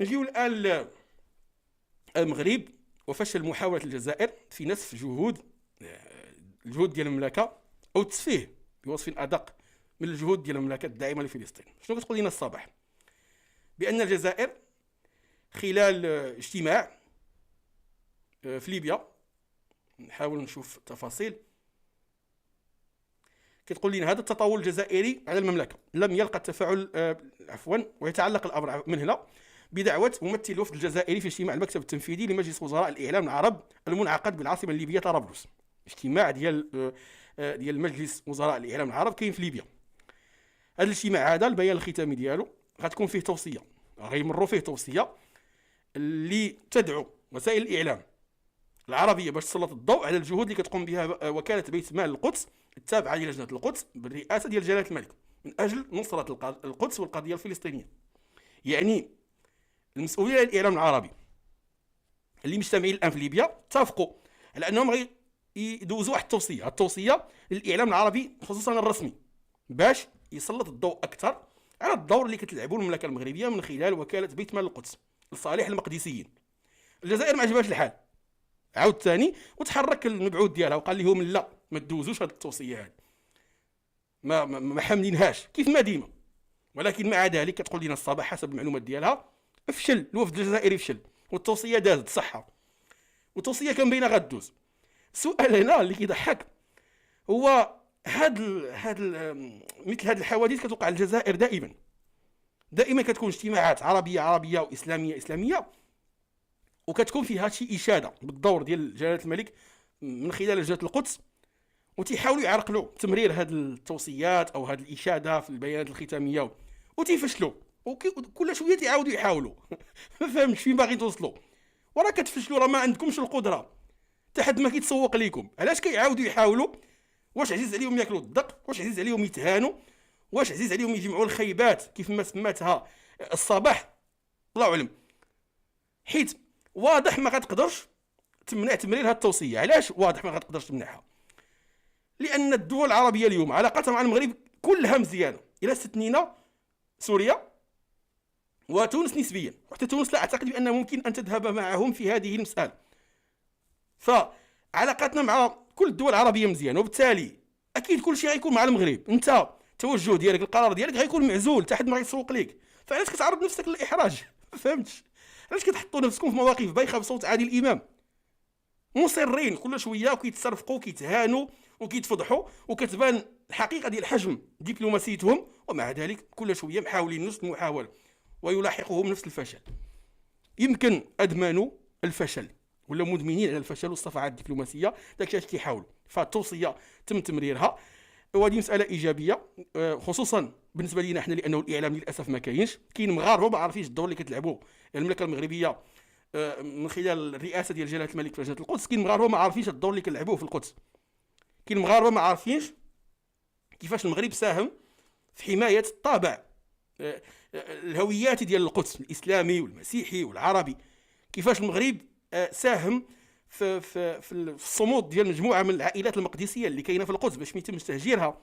نجيو الان المغرب وفشل محاولة الجزائر في نسف الجهود ديال المملكة أو التسفيه بوصف أدق من الجهود ديال المملكة الداعمة لفلسطين. شنو كتقول لنا الصباح؟ بأن الجزائر خلال اجتماع في ليبيا، نحاول نشوف التفاصيل، كتقول لنا هذا التطاول الجزائري على المملكة لم يلقى التفاعل ويتعلق الأمر من هنا بدعوة ممثل الوفد الجزائري في اجتماع المكتب التنفيذي لمجلس وزراء الإعلام العرب المنعقد بالعاصمة الليبية طرابلس. اجتماع ديال مجلس وزراء الإعلام العرب كاين في ليبيا. هذا الاجتماع هذا البيان الختامي ديالو غتكون فيه توصية، غيمروا فيه توصية اللي تدعو وسائل الإعلام العربية باش تسلط الضوء على الجهود اللي كتقوم بها وكالة بيت مال القدس التابعة للجنة القدس بالرئاسة ديال جلالة الملك من أجل نصرة القدس والقضية الفلسطينية. يعني المسؤولين عن الإعلام العربي اللي مجتمعين الآن في ليبيا اتفقوا على أنهم يدوزوا واحد التوصية للإعلام العربي خصوصا الرسمي باش يسلط الضوء أكثر على الدور اللي كتلعبوا المملكة المغربية من خلال وكالة بيت مال القدس لصالح المقدسيين. الجزائر ما عجبهاش الحال، عاود ثاني وتحرك المبعوث ديالها وقال لهم لا ما تدوزوش هذه التوصية هذه، ما حاملينهاش كيف ما ديما. ولكن مع ذلك كتقول لنا الصباح حسب المعلومات ديالها فشل الوفد الجزائري، فشل والتوصية دازت صحة والتوصية كان باينه غدوز. السؤال هنا اللي كيضحك هو مثل هاد الحوادث كتوقع الجزائر دائما كتكون اجتماعات عربية وإسلامية وكتكون فيها شي إشادة بالدور ديال جلالة الملك من خلال لجنة القدس، وتيحاولوا يعرقلوا تمرير هاد التوصيات أو هاد الإشادة في البيانات الختامية وتيفشلوا، وكل شوية تيعاودوا يحاولوا ما فهمتش فين باغي توصلوا، وراه كتفشلوا، راه ما عندكمش القدرة حتى حد ما كيتسوق ليكم. علاش كيعاودوا يحاولوا؟ واش عزيز عليهم ياكلوا الدق؟ واش عزيز عليهم يتهانوا؟ واش عزيز عليهم يجمعوا الخيبات كيف ما سماتها الصباح؟ الله اعلم. حيت واضح ما غتقدرش تمنع تمرير هذه التوصيه. علاش واضح ما غتقدرش تمنعها؟ لان الدول العربيه اليوم علاقتها مع المغرب كلها مزيانه الى استثنينا سوريا وتونس نسبيا، وحتى تونس لا اعتقد بان ممكن ان تذهب معهم في هذه المساله. فعلاقتنا مع كل الدول العربيه مزيانه، وبالتالي اكيد كل شيء غيكون مع المغرب. انت التوجه ديالك القرار ديالك غيكون معزول حتى حد ما غيسوق ليك، فعلاش كتعرض نفسك للاحراج؟ ما فهمتش علاش كتحطوا نفسكم في مواقف بايخه بصوت عادل امام مصرين كل شويه وكيتصرفقوا وكيتهانوا وكيتفضحوا وكتبان الحقيقه ديال حجم دبلوماسيتهم، ومع ذلك كل شويه محاولين نفس المحاوله ويلاحقهم نفس الفشل. يمكن ادمنوا الفشل ولا مدمنين على الفشل والصفعات الدبلوماسيه، داكشي اش كيحاولوا. فالتوصيه تم تمريرها وهذه مساله ايجابيه خصوصا بالنسبه لينا احنا، لانه الاعلام للاسف ما كاينش. كاين مغاربه ما عارفينش الدور اللي كتلعبوا المملكه المغربيه من خلال الرئاسه ديال جلاله الملك في لجنه القدس. كاين مغاربه ما عارفينش الدور اللي كنلعبوه في القدس. كاين مغاربه ما عارفينش كيفاش المغرب ساهم في حمايه الطابع الهوياتي ديال القدس الاسلامي والمسيحي والعربي، كيفاش المغرب ساهم في الصمود ديال مجموعه من العائلات المقدسيه اللي كاينه في القدس باش ما يتمش تهجيرها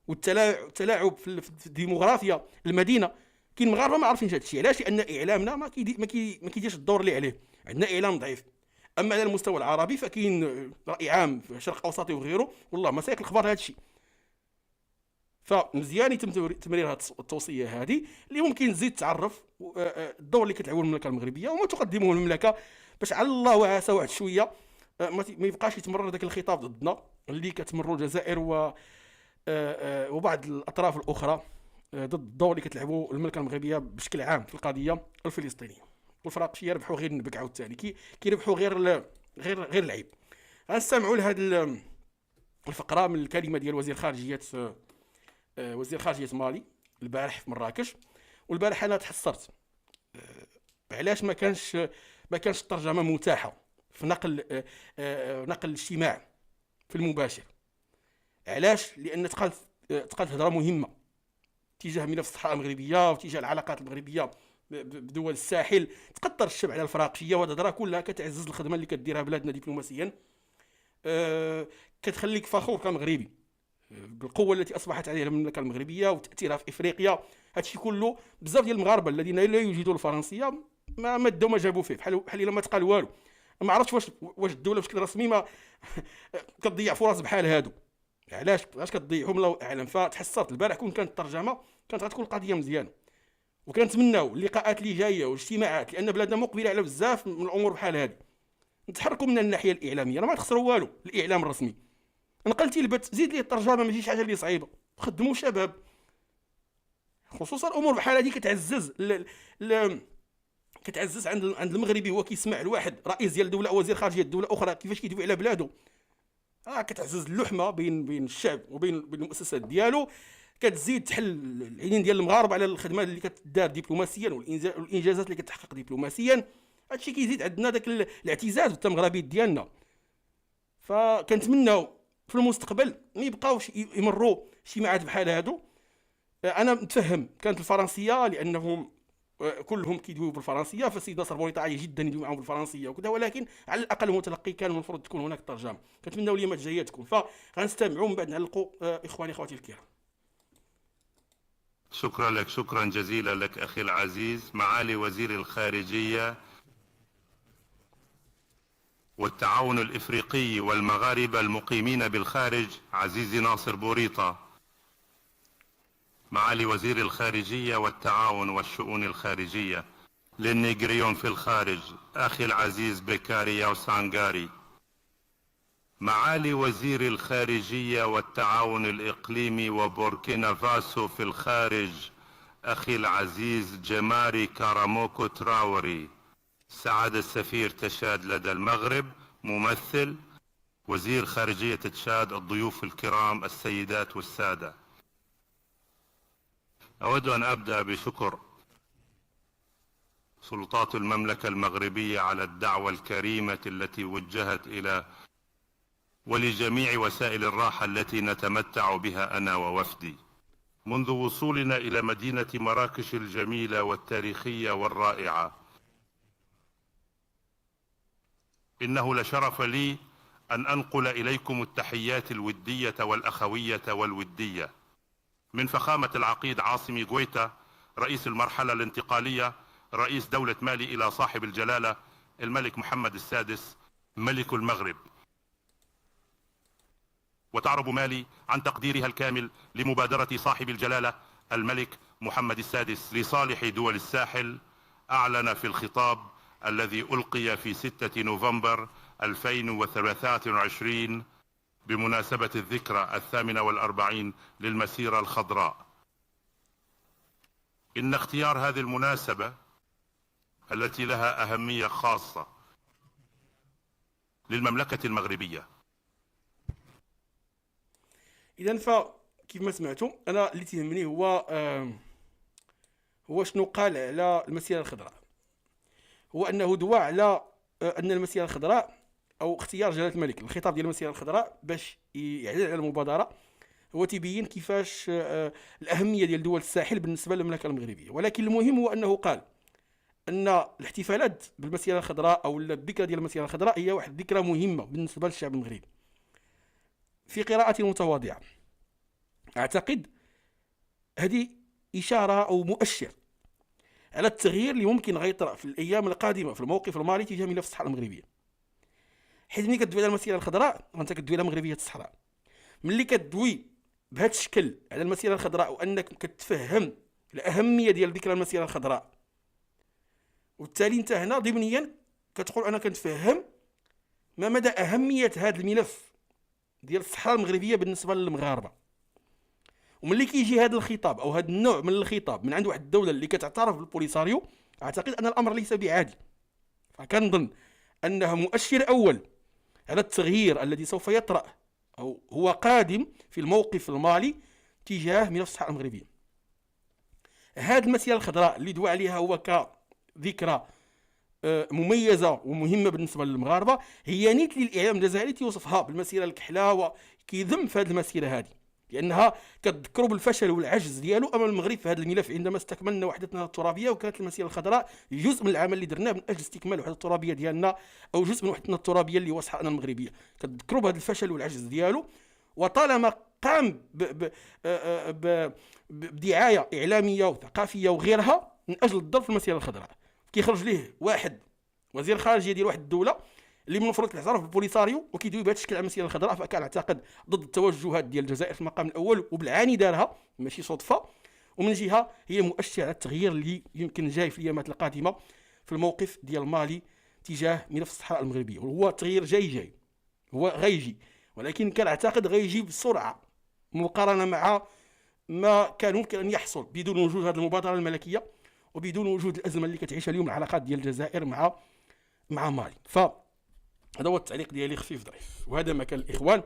والتلاعب في الديموغرافيا المدينه. كاين مغاربه ما عارفين هذا الشيء. علاش؟ لان اعلامنا ما كيديرش الدور اللي عليه، عندنا اعلام ضعيف. اما على المستوى العربي فكاين راي عام في الشرق الاوسط وغيره والله ما سايق الخبر هذا الشيء. فمزيان يتم تمرير هذه التوصيه هذه اللي ممكن تزيد تعرف الدور اللي كتلعبوا المملكه المغربيه وما تقدمه المملكه، باش على الله وعسى واحد شويه ما يبقاش يتمرر ذاك الخطاب ضدنا اللي كتمروا الجزائر وبعض الاطراف الاخرى ضد الدور اللي كتلعبوا المملكه المغربيه بشكل عام في القضيه الفلسطينيه. والفرق شي يربحوا غير النبك عاوتاني كيربحوا غير العيب. غنستمعوا لهذه الفقره من الكلمه ديال وزير خارجيه مالي البارح في مراكش. والبارح انا تحسرت علاش ما كانش الترجمه متاحه في نقل الاجتماع في المباشر. علاش؟ لان تقالت هضره مهمه تجاه ملف الصحراء المغربيه وتجاه العلاقات المغربيه بدول الساحل، تقدر الشبع على الفراقشيه، وهذه الهضره كلها كتعزز الخدمه اللي كديرها بلادنا دبلوماسيا، كتخليك فخور كمغربي بالقوه التي اصبحت عليها المملكه المغربيه وتاثيرها في افريقيا. هادشي كله بزاف ديال المغاربه الذين لا يجيدوا الفرنسيه ما داو ما جابوا فيه، بحال الا ما تقال والو. ما عرفتش واش الدوله بشكل رسمي ما كتضيع فرص بحال هادو. علاش كتضيعهم الله اعلم. فتحسرت البارح كون كانت الترجمه كانت غتكون القضيه مزيانه، وكنتمناو اللقاءات اللي جايه والاجتماعات، لان بلادنا مقبله على بزاف من الامور بحال هذه. نتحركوا من الناحيه الاعلاميه، راه ما تخسروا والو. الاعلام الرسمي نقلتي البث، زيد ليه الترجمه، ماشي شي حاجه اللي صعيبه. خدموا شباب، خصوصا الامور بحال هذه كتعزز كتعزز عند المغربي. هو كيسمع لواحد رئيس ديال دوله او وزير خارجيه دوله اخرى كيفاش كيدوي على بلاده، كتعزز اللحمه بين الشعب وبين المؤسسات ديالو. كتزيد تحل العينين ديال المغاربه على الخدمه اللي كتدار دبلوماسيا والانجازات اللي كتحقق دبلوماسيا. هادشي كيزيد عندنا داك الاعتزاز بالتمغربي ديالنا. فكنتمناو في المستقبل ما يبقاوش يمروا اجتماعات بحال هادو. انا متفهم كانت الفرنسيه لانهم كلهم كيدويو بالفرنسيه، فالسيد ناصر بوريطه عالي جدا يدوي معاهم بالفرنسيه وكذا، ولكن على الاقل المتلقي كان المفروض تكون هناك ترجمه. كنتمناو اليومات الجايه تكون، فغنستمعوا من بعد نعلقوا. اخواني اخواتي الكرام، شكرا لك، شكرا جزيلا لك أخي العزيز. معالي وزير الخارجية والتعاون الإفريقي والمغاربة المقيمين بالخارج عزيزي ناصر بوريطة، معالي وزير الخارجية والتعاون والشؤون الخارجية للنيجريون في الخارج أخي العزيز بكاريا وسانغاري، معالي وزير الخارجية والتعاون الإقليمي وبوركينا فاسو في الخارج أخي العزيز جماري كاراموكو تراوري، سعادة السفير تشاد لدى المغرب، ممثل وزير خارجية تشاد، الضيوف الكرام السيدات والسادة. أود أن أبدأ بشكر سلطات المملكة المغربية على الدعوة الكريمة التي وجهت إلى ولجميع وسائل الراحة التي نتمتع بها أنا ووفدي منذ وصولنا إلى مدينة مراكش الجميلة والتاريخية والرائعة. إنه لشرف لي أن أنقل إليكم التحيات الودية والأخوية والودية من فخامة العقيد عاصمي غويتا رئيس المرحلة الانتقالية رئيس دولة مالي إلى صاحب الجلالة الملك محمد السادس ملك المغرب. وتعرب مالي عن تقديرها الكامل لمبادرة صاحب الجلالة الملك محمد السادس لصالح دول الساحل. أعلن في الخطاب الذي ألقي في 6 نوفمبر 2023 بمناسبة الذكرى 48 للمسيرة الخضراء إن اختيار هذه المناسبة التي لها أهمية خاصة للمملكة المغربية. اذا فكيف ما سمعتم، انا اللي تهمني هو شنو قال على المسيره الخضراء. هو انه دوا على ان المسيره الخضراء او اختيار جلاله الملك الخطاب ديال المسيره الخضراء باش يعلن على المبادره، هو تبين كيفاش الاهميه ديال دول الساحل بالنسبه للمملكه المغربيه. ولكن المهم هو انه قال ان الاحتفالات بالمسيره الخضراء او الذكرى ديال المسيره الخضراء هي واحد الذكرى مهمه بالنسبه للشعب المغربي. في قراءتي المتواضعه اعتقد هذه اشاره او مؤشر على التغيير اللي ممكن غيطرأ في الايام القادمه في الموقف المالي تجاه ملف الصحراء المغربيه. حيت ملي كدوي على المسيره الخضراء وانت كدوي على مغربيه الصحراء، ملي كدوي بهذا الشكل على المسيره الخضراء وانك كتفهم الاهميه ديال ذكرى المسيره الخضراء، وبالتالي انت هنا ضمنيا كتقول انا كنتفهم ما مدى اهميه هذا الملف ديال الصحراء المغربيه بالنسبه للمغاربه. وملي كيجي هذا الخطاب او هذا النوع من الخطاب من عند واحد الدوله اللي كتعترف بالبوليساريو، اعتقد ان الامر ليس بعادي. فكنظن انه مؤشر اول على التغيير الذي سوف يطرأ او هو قادم في الموقف المالي تجاه ملف الصحراء المغربيه. هذه المسيره الخضراء اللي دوا عليها هو كذكرى مميزه ومهمه بالنسبه للمغاربه، هي نيت للاعلام الجزائري توصفها بالمسيره الكحله وكيذم في هذه المسيره هذه، لانها كتذكروا بالفشل والعجز ديالو امام المغرب في هذا الملف عندما استكملنا وحدتنا الترابيه. وكانت المسيره الخضراء جزء من العمل اللي درناه من اجل استكمال الوحده الترابيه ديالنا او جزء من وحدتنا الترابيه اللي هو صحراءنا المغربيه. كتذكروا بهذا الفشل والعجز ديالو، وطالما قام بدعايه اعلاميه وثقافيه وغيرها من اجل الضرب في المسيره الخضراء. كيخرج ليه واحد وزير خارجيه ديال واحد الدوله اللي من المفروض كيعترف بالبوليساريو وكيدوي بهذا الشكل على المسيره الخضراء، فكان اعتقد ضد التوجهات ديال الجزائر في المقام الاول وبالعاني دارها ماشي صدفه. ومن جهه هي مؤشر على التغيير اللي يمكن جاي في الايامات القادمه في الموقف ديال مالي تجاه ملف الصحراء المغربيه، وهو تغيير جاي هو غيجي، ولكن كان اعتقد غيجي بسرعه مقارنه مع ما كان ممكن ان يحصل بدون وجود هذه المبادره الملكيه وبدون وجود الازمه اللي كتعيشها اليوم العلاقات ديال الجزائر مع مالي. فهذا هو التعليق ديالي خفيف ظريف، وهذا مكان الاخوان.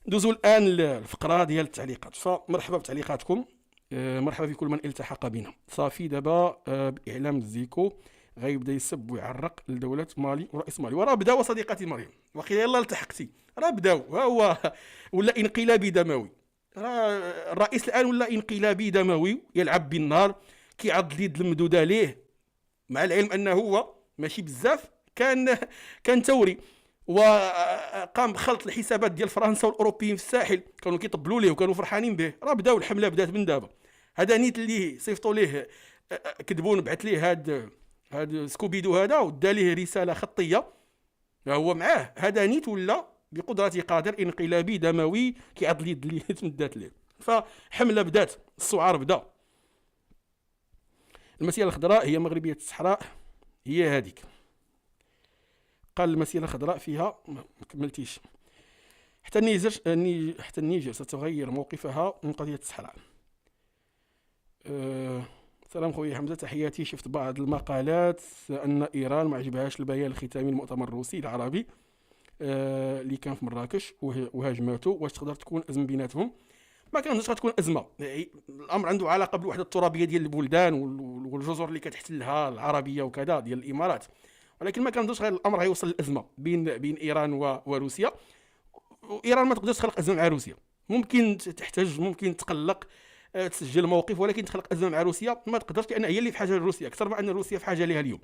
ندوزو الان للفقره ديال التعليقات، فمرحبا بتعليقاتكم، مرحبا بكل من التحق بنا. صافي دابا باعلام الزيكو غيبدا يسب ويعرق لدوله مالي ورئيس مالي، وراه بداو صديقتي مريم، وقيل يلا التحقتي، راه بداو، ها هو ولا انقلابي دموي، راه الرئيس الان ولا انقلابي دموي يلعب بالنار، كيعض اليد الممدوده ليه، مع العلم انه هو ماشي بزاف كان ثوري وقام بخلط الحسابات ديال فرنسا والاوروبيين في الساحل، كانوا كيطبلوا ليه وكانوا فرحانين به. راه بداو الحمله بدات من دابا. هذا نيت اللي صيفطوا ليه كذبون، بعث ليه هاد سكوبيدو هذا ودا ليه رساله خطيه هو معاه، هذا نيت ولا بقدرته قادر انقلابي دموي كيعض اليد اللي تمدات ليه. فحمله بدات، السعار بدا. المسيره الخضراء هي مغربيه الصحراء، هي هذيك. قال المسيره الخضراء فيها ما كملتيش، حتى النيجر ستغير موقفها من قضيه الصحراء. سلام خويا حمزه، تحياتي. شفت بعض المقالات ان ايران ما عجبهاش البيان الختامي المؤتمر الروسي العربي اللي كان في مراكش وهاجماته. واش تقدر تكون ازمه بيناتهم؟ ما كانش غتكون ازمه، الامر عنده علاقه بالوحده الترابيه ديال البلدان والجزر اللي كتحتلها العربيه وكذا ديال الامارات، ولكن ما كنظنش غير الامر غيوصل للازمه بين ايران وروسيا. وايران ما تقدرش تخلق ازمه مع روسيا، ممكن تحتاج، ممكن تقلق، تسجل موقف، ولكن تخلق ازمه مع روسيا ما تقدرش، لان هي اللي في حاجه لروسيا اكثر ما ان روسيا في حاجه ليها اليوم،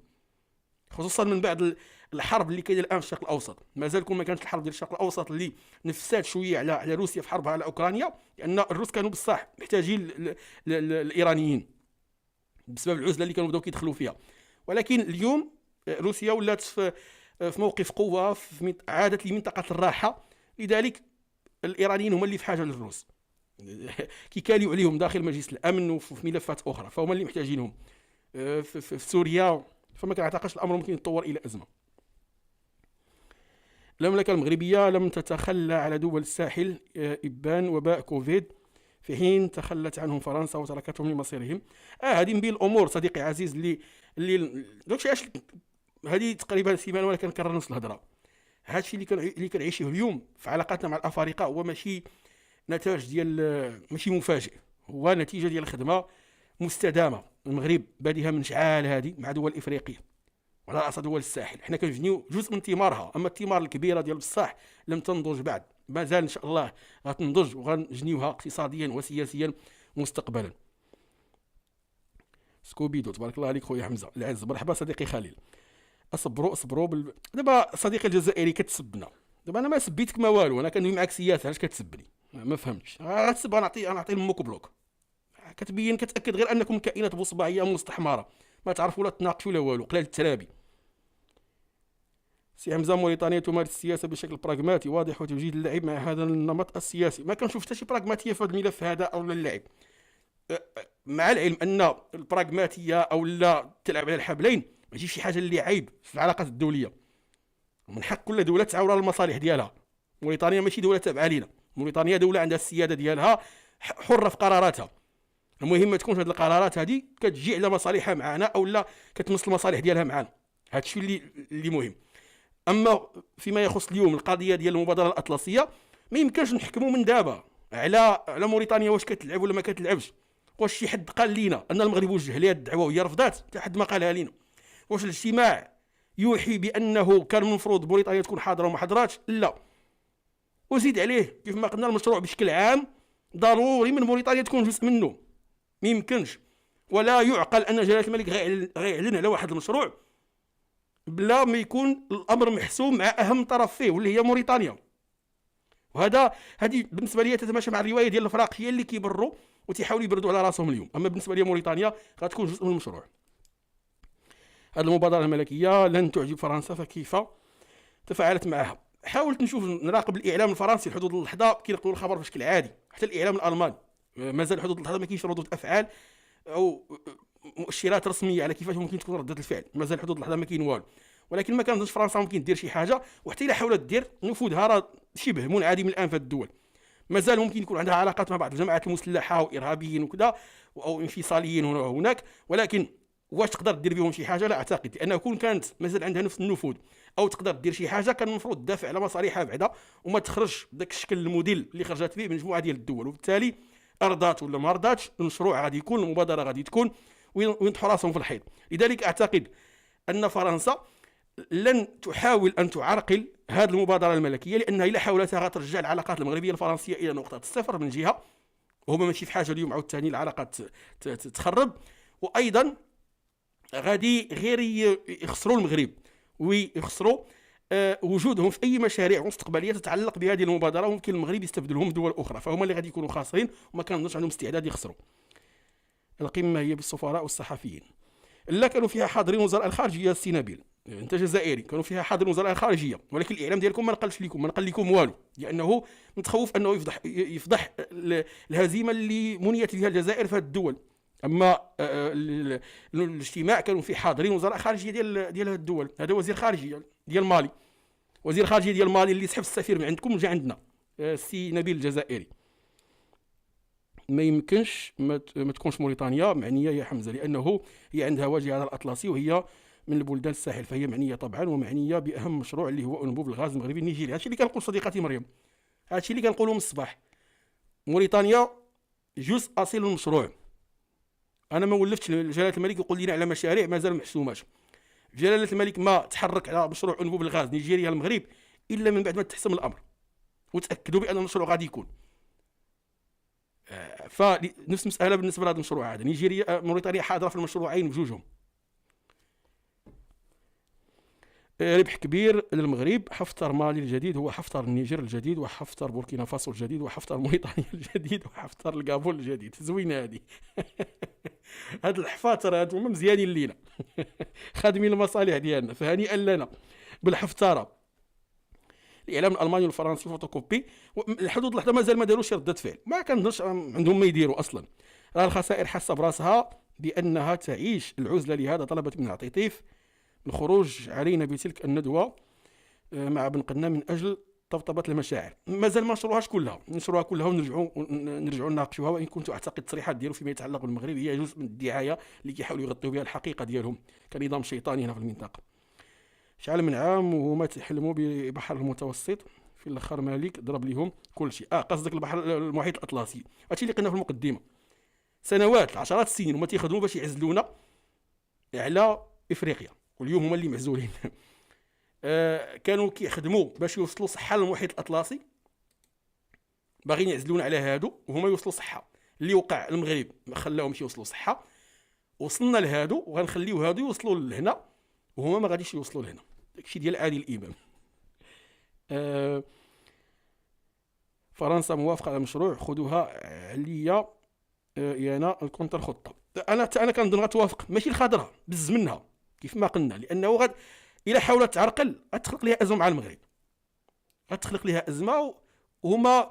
خصوصا من بعد الحرب اللي كاينه الان في الشرق الاوسط. مازال كون ما كانتش الحرب ديال الشرق الاوسط اللي نفسات شويه على روسيا في حربها على اوكرانيا، لان الروس كانوا بصح محتاجين الايرانيين بسبب العزله اللي كانوا بداو كيدخلوا فيها. ولكن اليوم روسيا ولات في موقف قوه، عادت لمنطقه الراحه، لذلك الايرانيين هما اللي في حاجه للروس، كيكاليو عليهم داخل مجلس الامن وفي ملفات اخرى، فهم اللي محتاجينهم في سوريا. فما كنعتقدش الامر ممكن يتطور الى ازمه. المملكه المغربيه لم تتخلى على دول الساحل ابان وباء كوفيد في حين تخلت عنهم فرنسا وتركتهم لمصيرهم. هذه من بين الامور صديقي عزيز اللي داكشي علاش هذه تقريبا سيمانه وانا كنكرر نفس الهضره. هادشي اللي كنعيشوه اليوم في علاقاتنا مع الافارقه هو ماشي نتاج ديال، ماشي مفاجئ، هو نتيجه ديال خدمه مستدامه. المغرب باديها من شعال هذه مع دول افريقيا وعلى راس دول الساحل، حنا كنجنيو جزء من ثمارها، اما الثمار الكبيره ديال بصح لم تنضج بعد، مازال ان شاء الله غتنضج وغنجنيوها اقتصاديا وسياسيا مستقبلا. سكوبيدو تبارك الله عليك خويا حمزه العز، مرحبا صديقي خليل. اصبروا دابا صديقي الجزائري كتسبنا، دابا انا ما سبيتك ما والو، انا كندوي معاك سياسه، علاش كتسبني؟ ما فهمتش. غتسب نعطي لمك بلوك. كتبين كتاكد غير انكم كائنات بصباعيه مستحمره، ما تعرفوا لا تناقشوا لا والو، قلال الترابي. سي حمزه، موريتانيا تمارس السياسه بشكل براغماتي واضح وتجيد اللعب مع هذا النمط السياسي. ما كنشوف حتى شي براغماتيه في هذا الملف هذا او اللعب، مع العلم ان البراغماتيه او لا تلعب على الحبلين ماشي شي حاجه اللي عيب في العلاقات الدوليه. من حق كل دوله تعاون على المصالح ديالها. موريتانيا ماشي دوله تابعه لينا، موريتانيا دوله عندها السياده ديالها، حره في قراراتها. المهم ما تكونش هذه القرارات هذه كتجي على مصالحها معنا او لا كتمس المصالح ديالها معنا، هذا الشيء اللي مهم. اما فيما يخص اليوم القضيه ديال المبادره الاطلسيه، ما يمكنش نحكموا من دابا على موريتانيا واش كتلعب ولا ما كتلعبش. واش شي حد قال لينا ان المغرب وجه ليها الدعوه وهي رفضات؟ حتى حد ما قالها لينا. واش الاجتماع يوحي بانه كان المفروض موريتانيا تكون حاضره وما حضراتش؟ لا. وزيد عليه كيف ما قلنا المشروع بشكل عام ضروري من موريتانيا تكون جزء منه، ما يمكنش ولا يعقل ان جلاله الملك غيعلن على واحد المشروع بلا ما يكون الامر محسوم مع اهم طرف فيه واللي هي موريتانيا. هذه بالنسبه لي تتماشى مع الروايه ديال الافراقيه اللي كيبروا وتيحاولوا يبردوا على راسهم اليوم. اما بالنسبه لي موريتانيا غتكون جزء من المشروع. هذه المبادرة الملكية لن تعجب فرنسا، فكيف تفاعلت معها؟ حاولت نراقب الإعلام الفرنسي لحدود اللحظة كينقلوا الخبر بشكل عادي، حتى الإعلام الألماني مازال حدود اللحظة ما كاينش ردود أفعال أو مؤشرات رسمية على كيفاش ممكن تكون ردة الفعل، مازال حدود اللحظة ما كاين والو. ولكن ما كنظنش فرنسا ممكن دير شي حاجة، وحتى إلا حاولت دير نفوذها راه شبه منعدم الآن في الدول. مازال ممكن يكون عندها علاقات مع بعض الجماعات المسلحة وإرهابيين وكذا أو انفصاليين هنا وهناك، ولكن واش تقدر دير بهم شي حاجه؟ لا اعتقد، لانه كون كانت مازال عندها نفس النفوذ او تقدر دير شي حاجه كان المفروض تدافع على مصالحها بعدا وما تخرج بداك الشكل الموديل اللي خرجت فيه مجموعه ديال الدول. وبالتالي ارضات ولا ما ارضاتش المشروع غادي يكون، المبادره غادي تكون وينطحوا راسهم في الحيط. لذلك اعتقد ان فرنسا لن تحاول ان تعرقل هذه المبادره الملكيه، لانها الا حاولتها غترجع العلاقات المغربيه الفرنسيه الى نقطه الصفر من جهه، وهما ماشي في حاجه اليوم عاوتاني العلاقات تخرب، وايضا غادي غير يخسروا المغرب ويخسروا وجودهم في اي مشاريع مستقبليه تتعلق بهذه المبادره، وممكن المغرب يستبدلهم بدول اخرى، فهما اللي غادي يكونوا خاسرين وما كنظنش عندهم استعداد يخسروا. القمه هي بالسفراء والصحفيين، لا كانوا فيها حاضرين وزراء الخارجيه السينابيل، انت جزائري كانوا فيها حاضرين وزراء الخارجيه، ولكن الاعلام ديالكم ما نقلش لكم، ما نقل لكم والو، لانه متخوف انه يفضح الهزيمه اللي منيت بها الجزائر في هذه الدول. اما الاجتماع كانوا فيه حاضرين وزراء خارجيه ديال هذه الدول. هذا وزير خارجيه ديال مالي، وزير خارجيه ديال مالي اللي سحب السفير من عندكم وجا عندنا، السي نبيل الجزائري. ما يمكنش ما تكونش موريتانيا معنيه يا حمزه، لانه هي عندها واجهه على الاطلسي وهي من البلدان الساحل، فهي معنيه طبعا ومعنيه باهم مشروع اللي هو انبوب الغاز المغربي النيجيري. هادشي اللي كنقول صديقتي مريم، هادشي اللي كنقولوا من الصباح. موريتانيا جزء اصيل من المشروع. انا ما ولفتش جلاله الملك يقول لنا على مشاريع مازال محسومات. جلاله الملك ما تحرك على مشروع انبوب الغاز نيجيريا المغرب الا من بعد ما تحسم الامر وتاكدوا بان المشروع غادي يكون. فنفس المساله بالنسبه لهذا المشروع هذا. نيجيريا موريتانيا حاضره في المشروعين بجوجهم. ربح كبير للمغرب. حفتر مالي الجديد هو حفتر النيجر الجديد، وحفتر بوركينا فاسو الجديد، وحفتر موريتانيا الجديد، وحفتر الكابون الجديد. زوينه هذه. هاد الحفاتر هادو هما مزيانين لينا. خادمين المصالح ديالنا، فهنيئا لنا بالحفتاره. الاعلام الالماني والفرنسي فوتوكوبي الحدود اللحظه مازال ما داروش رده فعل، ما كنظنش عندهم ما يديروا اصلا. راه الخسائر حاسه براسها بانها تعيش العزله، لهذا طلبت من عطيطيف الخروج علينا بتلك الندوه مع بن قنا من اجل طبطبه المشاعر. مازال ما نشروهاش كلها، نشروها كلها ونرجعوا نناقشوها، وان كنت اعتقد التصريحات ديالو فيما يتعلق بالمغرب هي جزء من الدعايه اللي كيحاولوا يغطيوا بها الحقيقه ديالهم كنظام شيطاني هنا في المنطقه. شحال من عام وهما تحلموا ببحر المتوسط، في الاخر مالك ضرب لهم كل شيء. قصدك البحر المحيط الاطلسي، هادشي اللي قلنا في المقدمه. سنوات عشرات السنين هما تيخدموا باش يعزلونا على افريقيا، واليوم هما اللي معزولين. كانوا كيخدموا باش يوصلوا صحه للمحيط الاطلسي، باغيين يعزلونا على هادو وهما يوصلوا صحه. اللي وقع المغرب ما خلاهمش يوصلوا صحه، وصلنا لهادو وغنخليو هادو يوصلوا لهنا وهما ما غاديش يوصلوا لهنا. داكشي ديال عادل الامام. فرنسا موافقه على المشروع، خذوها عليا انا الكونتر خطه. انا كنظن غتوافق، ماشي الخضره بز منها كيف ما قلنا، لانه الى حاولت تعرقل غتخلق لها ازمه مع المغرب، غتخلق لها ازمه. وهما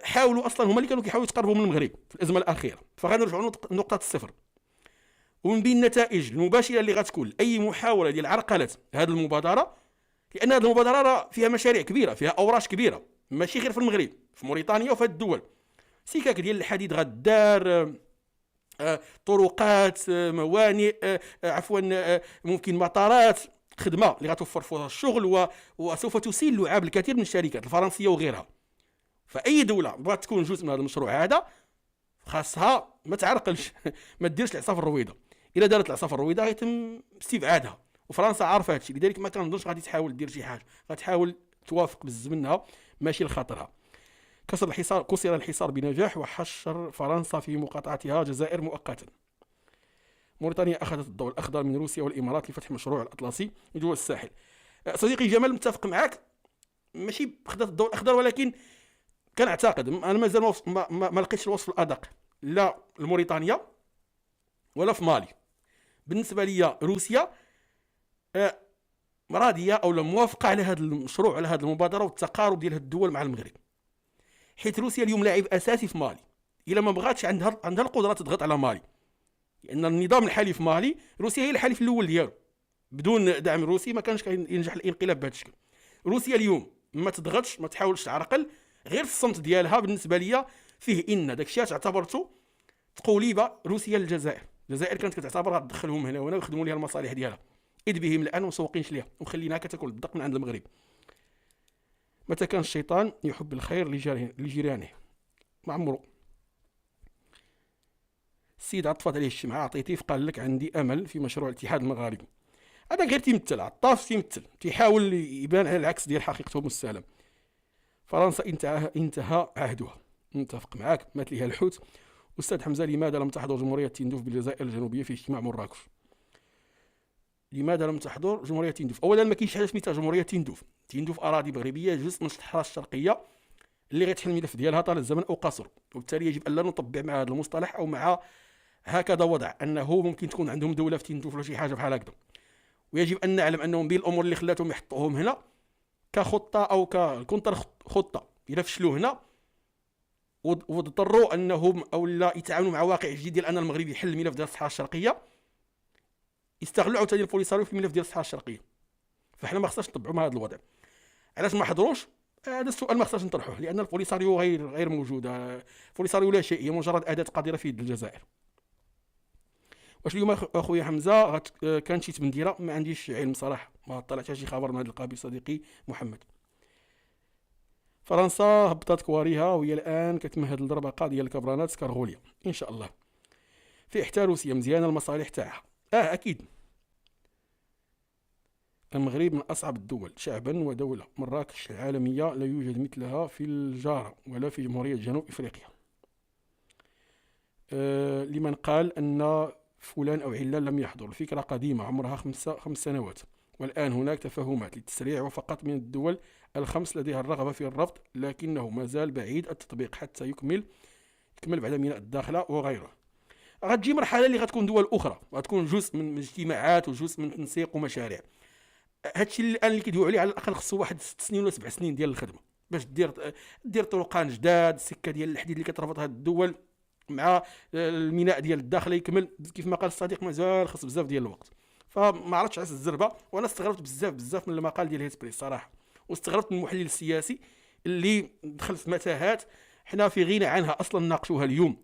حاولوا اصلا، هما اللي كانوا كيحاولوا يتقربوا من المغرب في الازمه الاخيره، فغنرجعوا لنقطه الصفر. ومن بين النتائج المباشره اللي غتكون اي محاوله ديال عرقله هذه المبادره، لان هذه المبادره راه فيها مشاريع كبيره، فيها اوراش كبيره، ماشي غير في المغرب، في موريتانيا وفي هذه الدول. سكك ديال الحديد غدار، طرقات، موانئ، عفوا ممكن مطارات، خدمه اللي غتوفر فرص الشغل وسوف تسيل لعاب الكثير من الشركات الفرنسيه وغيرها. فاي دوله بغات تكون جزء من هذا المشروع هذا خاصها ما تعرقلش، ما ديرش العصا في الرويضه. الا دارت العصا في الرويضه غيتم استبعادها، وفرنسا عارفه هادشي. لذلك ما كنظنش غادي تحاول دير شي حاجه، غتحاول توافق بزز منها ماشي لخاطرها. كسر الحصار بنجاح، وحشر فرنسا في مقاطعتها الجزائر مؤقتا. موريتانيا اخذت الضوء الاخضر من روسيا والامارات لفتح مشروع الاطلسي لدول الساحل. صديقي جمال متفق معك، ماشي بخدت الضوء الاخضر، ولكن كان اعتقد انا مازال ما لقيتش الوصف الادق لا لموريتانيا ولا في مالي. بالنسبه لي روسيا راضيه او موافقه على هذا المشروع، على هذه المبادره والتقارب ديال هذه الدول مع المغرب، حيث روسيا اليوم لاعب اساسي في مالي. الا ما بغاتش عندها القدره تضغط على مالي، لان النظام الحالي في مالي روسيا هي الحليف الاول ديالو. بدون دعم روسي ما كانش ينجح الانقلاب بهذا الشكل. روسيا اليوم ما تضغطش، ما تحاولش تعرقل، غير الصمت ديالها بالنسبه ليا فيه ان داك الشيء اعتبرته تقوليبه روسيا للجزائر. الجزائر كانت كتعتبرها تدخلهم هنا وهنا ويخدموا لها المصالح ديالها، اذ بهم الان مسوقينش ليها وخليناها كتاكل الدق من عند المغرب. متى كان الشيطان يحب الخير لجيرانه؟ ما عمرو. السيد عطفات عليه الشمعة عطيتيف قال لك عندي امل في مشروع الاتحاد المغاربي. هذا غير تيمثل، عطاف تيمثل، تيحاول يبان على العكس ديال حقيقته المستلم. فرنسا انتهى عهدها. نتفق معاك، مات ليها الحوت. استاذ حمزه، لماذا لم تحضر جمهوريه تندوف بالجزائر الجنوبيه في اجتماع مراكش؟ لماذا لم تحضر جمهوريه تندوف؟ اولا ما كاينش حاجه سميتها جمهوريه تندوف. تندوف اراضي مغربيه، جزء من الصحراء الشرقيه اللي غيتحل الملف ديالها طال الزمن او قصر، وبالتالي يجب ان لا نطبع مع هذا المصطلح او مع هكذا وضع انه ممكن تكون عندهم دوله في تندوف ولا شي حاجه بحال هكذا. ويجب ان نعلم انهم بين الامور اللي خلاتهم يحطوهم هنا كخطه او ككونتر خطه، اذا فشلوا هنا واضطروا انهم او لا يتعاملوا مع واقع جديد ديال ان المغرب يحل الملف ديال الصحراء الشرقيه، يستغلوا عاوتاني البوليساريو في الملف ديال الصحراء الشرقيه. فاحنا ما خصناش نطبعوا مع هذا الوضع. علاش ما حضروش؟ هذا السؤال ما خصناش نطرحوه، لان البوليساريو غير موجوده. البوليساريو لا شيء، هي مجرد اداه قادره في يد الجزائر. واش اليوم اخويا حمزه كان شي تبنديره؟ ما عنديش علم صراحه، ما طلعت شي خبر من هذا القبيل صديقي محمد. فرنسا هبطت كواريها وهي الان كتمهد للربقه ديال الكبرانات كرغوليا ان شاء الله. في حتى روسيا مزيانه المصالح تاعها. اكيد المغرب من اصعب الدول شعبا ودوله. مراكش العالميه لا يوجد مثلها في الجاره ولا في جمهوريه جنوب افريقيا. لمن قال ان فلان او علان لم يحضر، الفكره قديمه عمرها 5 سنوات، والان هناك تفاهمات للتسريع، وفقط من الدول الخمس لديها الرغبه في الرفض، لكنه ما زال بعيد التطبيق حتى يكمل بعد ميناء الداخله وغيره. غتجي مرحله اللي غتكون دول اخرى، غتكون جزء من اجتماعات وجزء من تنسيق ومشاريع. هادشي اللي الان اللي كيدويو عليه على الاقل خصو واحد 6 سنين ولا 7 سنين ديال الخدمه باش دير طرقان جداد، السكه ديال الحديد اللي كتربط هاد الدول مع الميناء ديال الداخله يكمل. كيف ما قال الصديق مازال خص بزاف ديال الوقت. فما عرفتش علاش الزربه، وانا استغربت بزاف من المقال ديال هيسبري صراحه، واستغربت من المحلل السياسي اللي دخل في متاهات حنا في غنى عنها اصلا ناقشوها اليوم.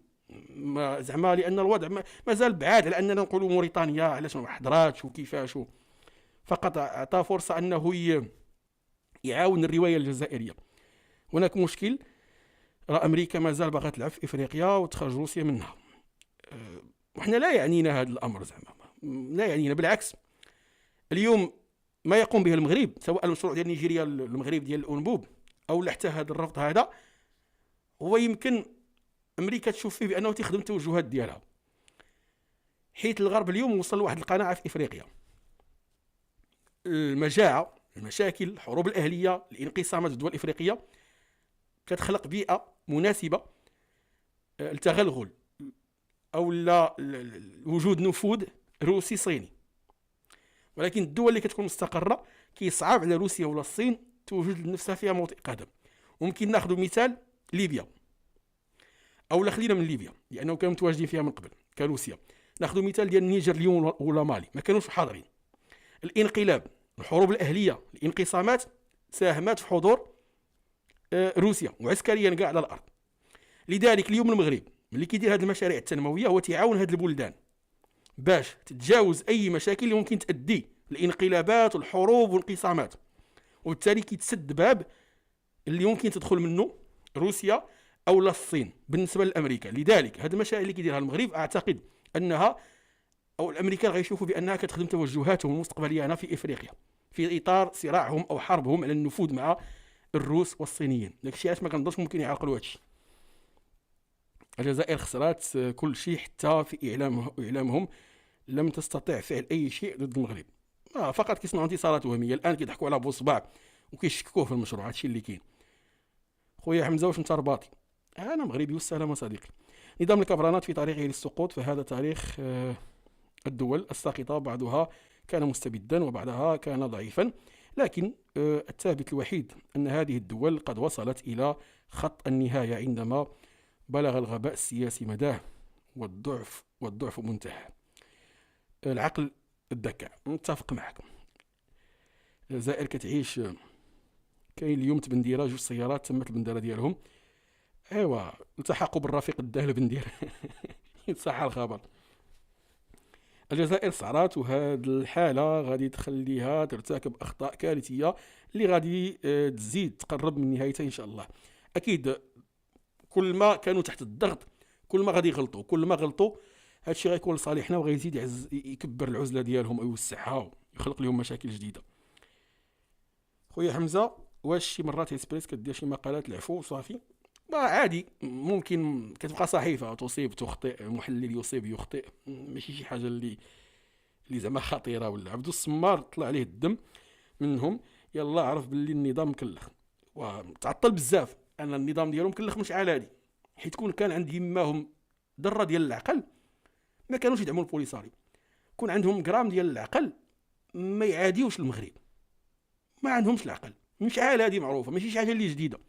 زعما لان الوضع مازال بعاد على اننا نقولوا موريتانيا علاش ما حضراتش وكيفاش، فقط اعطى فرصه انه يعاون الروايه الجزائريه. هناك مشكل، راه امريكا مازال باغا تلعب في افريقيا وتخرج روسيا منها. وحنا لا يعنينا هذا الامر، زعما لا يعنينا، بالعكس. اليوم ما يقوم به المغرب، سواء المشروع ديال نيجيريا المغرب ديال الانبوب او حتى هذا الرفض هذا، هو يمكن امريكا تشوف فيه بانه تخدم التوجهات ديالها، حيث الغرب اليوم وصل لواحد القناعه في افريقيا. المجاعه، المشاكل، الحروب الاهليه، الانقسامات في الدول الافريقيه كتخلق بيئه مناسبه لتغلغل او لا وجود نفوذ روسي صيني. ولكن الدول اللي كتكون مستقره كيصعب على روسيا ولا الصين توجد نفسها فيها موطئ قدم. ممكن ناخذ مثال ليبيا، او لا خلينا من ليبيا لانه كانوا متواجدين فيها من قبل كروسيا. ناخذ مثال ديال النيجر اليوم ولا مالي، ما كانوش حاضرين. الانقلاب، الحروب الاهليه، الانقسامات ساهمت في حضور روسيا وعسكريا كاع على الارض. لذلك اليوم المغرب ملي كيدير هذه المشاريع التنمويه هو تيعاون هذه البلدان باش تتجاوز اي مشاكل اللي ممكن تؤدي الانقلابات والحروب والانقسامات، وبالتالي كيتسد باب اللي ممكن تدخل منه روسيا او لا الصين بالنسبه لامريكا. لذلك هذه المشاريع اللي كيديرها المغرب اعتقد انها او الامريكان غيشوفوا بانها كتخدم توجهاتهم المستقبليه هنا في افريقيا في اطار صراعهم او حربهم على النفوذ مع الروس والصينيين. داكشي علاش ما كنظنش ممكن يعقلوا هادشي. الجزائر خسرات كل شيء حتى في اعلامهم لم تستطع فعل اي شيء ضد المغرب. فقط كيصنعوا انتصارات وهميه. الان كيضحكوا على بوصباع وكيشككوه في المشروع. هادشي اللي كاين. خويا حمزه واش انت رباطي؟ انا مغربي والسلام صديقي. نظام الكبرانات في طريقه للسقوط، فهذا تاريخ الدول الساقطه بعضها كان مستبدا وبعدها كان ضعيفا، لكن الثابت الوحيد أن هذه الدول قد وصلت إلى خط النهاية عندما بلغ الغباء السياسي مداه والضعف منتهى. العقل، الذكاء، متفق معكم. الجزائر كتعيش، كاين اليوم تبنديره 2 سيارات تمت البنديره ديالهم، ايوا التحقوا بالرفيق الدهل بندير صح الخبر. الجزائر صعرات، وهذه الحاله غادي تخليها ترتكب اخطاء كارثيه اللي غادي تزيد تقرب من نهايتها ان شاء الله. اكيد كل ما كانوا تحت الضغط كل ما غادي يغلطوا، كل ما غلطوا هادشي غيكون لصالحنا وغيزيد يكبر العزله ديالهم او يوسعها ويخلق لهم مشاكل جديده. خويا حمزه، واش شي مرات اسبريس كدير شي مقالات العفو وصافي؟ عادي، ممكن كتبقى صحيفه تصيب تخطئ، محلل يصيب يخطئ، ماشي شي حاجه اللي زعما خطيره. ولا عبدو السمار طلع عليه الدم منهم، يلا عرف باللي النظام مكلخ وتعطل بزاف. ان النظام ديالهم مكلخ مش على هادي، حيت كان عند يماهم ذره ديال العقل ما كانوش يدعموا البوليساريو، كون عندهم غرام ديال العقل ما يعاديوش المغرب، ما عندهمش العقل، مش عال هذه معروفه، ماشي شي حاجه اللي جديده.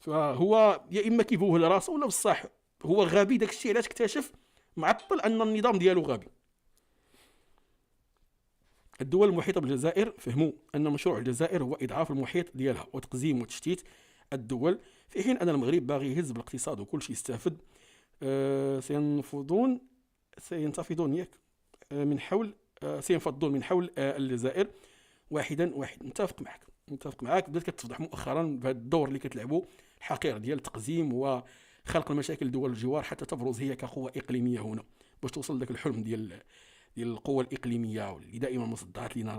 فهو يا اما كيبوه راسه ولا بصح هو غبي. داكشي علاش اكتشف معطل ان النظام ديالو غبي. الدول المحيطه بالجزائر فهموا ان مشروع الجزائر هو اضعاف المحيط ديالها وتقزيم وتشتيت الدول، في حين ان المغرب باغي يهز بالاقتصاد وكل شيء يستافد. سينتفضون ياك من حول سينفضون من حول الجزائر واحدا. متفق معك. بدات كتفضح مؤخرا بهذا الدور اللي كتلعبوا الحقير ديال التقزيم وخلق المشاكل لدول الجوار حتى تبرز هي كقوه اقليميه هنا، باش توصل لذاك الحلم ديال القوه الاقليميه اللي دائما مصدعات لينا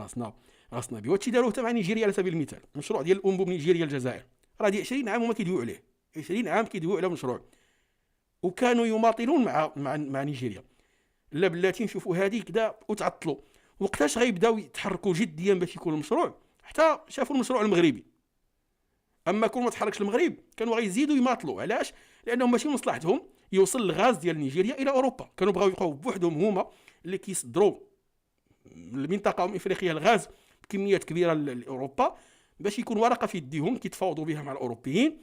راسنا به. وهادشي داروه حتى مع نيجيريا على سبيل المثال، مشروع ديال الانبوب نيجيريا الجزائر راه دي 20 عام هما كيدويو عليه، 20 عام كيدويو على مشروع، وكانوا يماطلون مع نيجيريا. لا بلاتي نشوفوا هذه كذا وتعطلوا. وقتاش غيبداو يتحركوا جديا باش يكون المشروع؟ حتى شافوا المشروع المغربي. اما كون ما تحركش المغرب كانوا غيزيدوا يماطلوا. علاش؟ لانهم ماشي مصلحتهم يوصل الغاز ديال نيجيريا الى اوروبا، كانوا بغاو يبقاو بوحدهم هما اللي كيصدروا المنطقه الافريقيه الغاز بكميات كبيره لاوروبا، باش يكون ورقه في يديهم كيتفاوضوا بها مع الاوروبيين،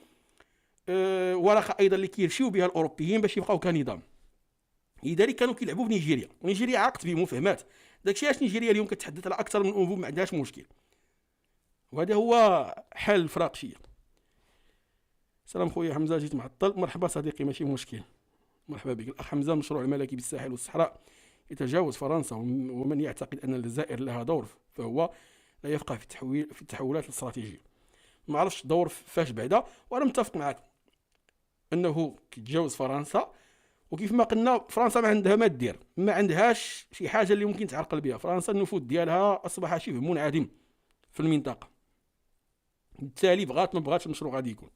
ورقه ايضا اللي كيرشيو بها الاوروبيين باش يبقاو كنظام. لذلك كانوا كيلعبوا بنيجيريا، ونيجيريا عاقت بمفاهمات. داكشي علاش نيجيريا اليوم كتحدث على اكثر من انبوب ما عندهاش مشكل، وهذا هو حل الفراقشيه. سلام خويا حمزه، جيت معطل. مرحبا صديقي، ماشي مشكل، مرحبا بك. الاخ حمزه، مشروع الملكي بالساحل والصحراء يتجاوز فرنسا، ومن يعتقد ان الجزائر لها دور فهو لا يفقه في التحولات الاستراتيجيه. ما عرفتش دور فاش بعدا، وانا متفق معك انه كيتجاوز فرنسا. وكيف ما قلنا فرنسا ما عندها ما دير، ما عندهاش شي حاجه اللي ممكن تعرقل بها. فرنسا النفوذ ديالها اصبح شبه منعدم في المنطقه، بالتالي بغات ما بغاتش المشروع غادي يكون.